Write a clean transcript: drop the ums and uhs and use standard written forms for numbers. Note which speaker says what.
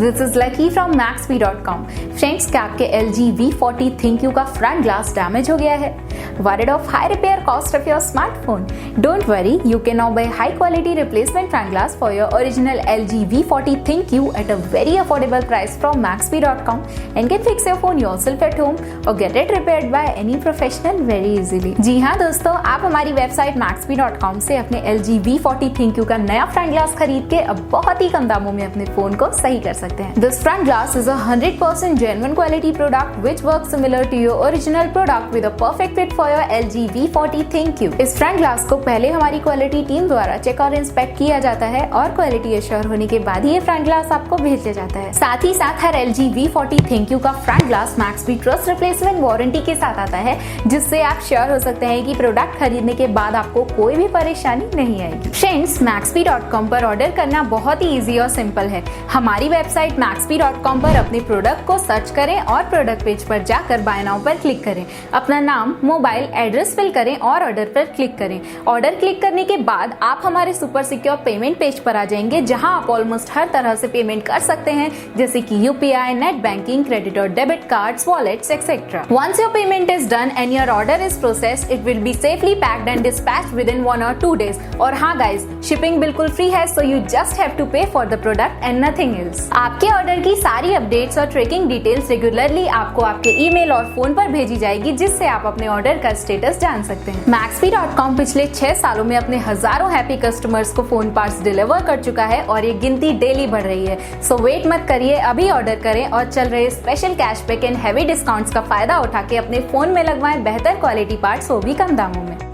Speaker 1: This is lucky from Maxbhi.com। Friends, क्या आपके LG V40 ThinQ का फ्रंट ग्लास डैमेज हो गया है? Worried of high repair cost of your smartphone? Don't worry, you can now buy high quality replacement front glass for your original LG V40 ThinQ at a very affordable price from Maxbhi.com and can fix your phone yourself at home or get it repaired by any professional very easily। जी हाँ दोस्तों, आप हमारी website Maxbhi.com से अपने LG V40 ThinQ का नया front glass खरीद के अब बहुत ही कम दामों में अपने फोन को सही कर सकते हैं। This front glass is a 100% genuine quality product which works similar to your original product with a perfect fit for your LG V40 ThinQ। इस फ्रंट ग्लास को पहले हमारी क्वालिटी टीम द्वारा चेक और इंस्पेक्ट किया जाता है और क्वालिटी एश्योर होने के बाद ही ये फ्रंट ग्लास आपको भेजा जाता है। साथ ही साथ हर LG V40 ThinQ का front glass Maxbhi trust replacement warranty के साथ आता है, जिससे आप श्योर हो सकते हैं कि प्रोडक्ट खरीदने के बाद आपको कोई भी परेशानी नहीं आएगी। फ्रेंड्स, Maxbhi.com पर ऑर्डर करना बहुत ही इजी और सिंपल है। हमारी वेबसाइट Maxbhi.com पर अपने प्रोडक्ट को सर्च करें और प्रोडक्ट पेज पर जाकर बाय नाउ पर क्लिक करें। अपना नाम, मोबाइल, एड्रेस फिल करें और ऑर्डर पर क्लिक करें। ऑर्डर क्लिक करने के बाद आप हमारे सुपर सिक्योर पेमेंट पेज पर आ जाएंगे, जहां आप ऑलमोस्ट हर तरह से पेमेंट कर सकते हैं, जैसे कि UPI, नेट बैंकिंग, क्रेडिट और debit cards, wallets etcetera. Once your payment is done and your order is processed, it will be safely packed and dispatched within 1 or 2 days। और हाँ गाइस, शिपिंग बिल्कुल free है, so you just have to pay for the product and nothing else. आपके order की सारी updates और tracking details regularly आपको आपके ईमेल और फोन पर भेजी जाएगी, जिससे आप अपने ऑर्डर का स्टेटस जान सकते हैं। Maxbhi.com पिछले 6 सालों में अपने हजारों हैप्पी कस्टमर्स को फोन पार्ट्स डिलीवर कर चुका है और ये गिनती डेली बढ़ रही है। सो वेट मत करिए, अभी ऑर्डर करें और चल रहे special cashback and heavy discounts का फायदा उठा के अपने फोन में लगवाएं बेहतर क्वालिटी पार्ट्स, वो भी कम दामों में।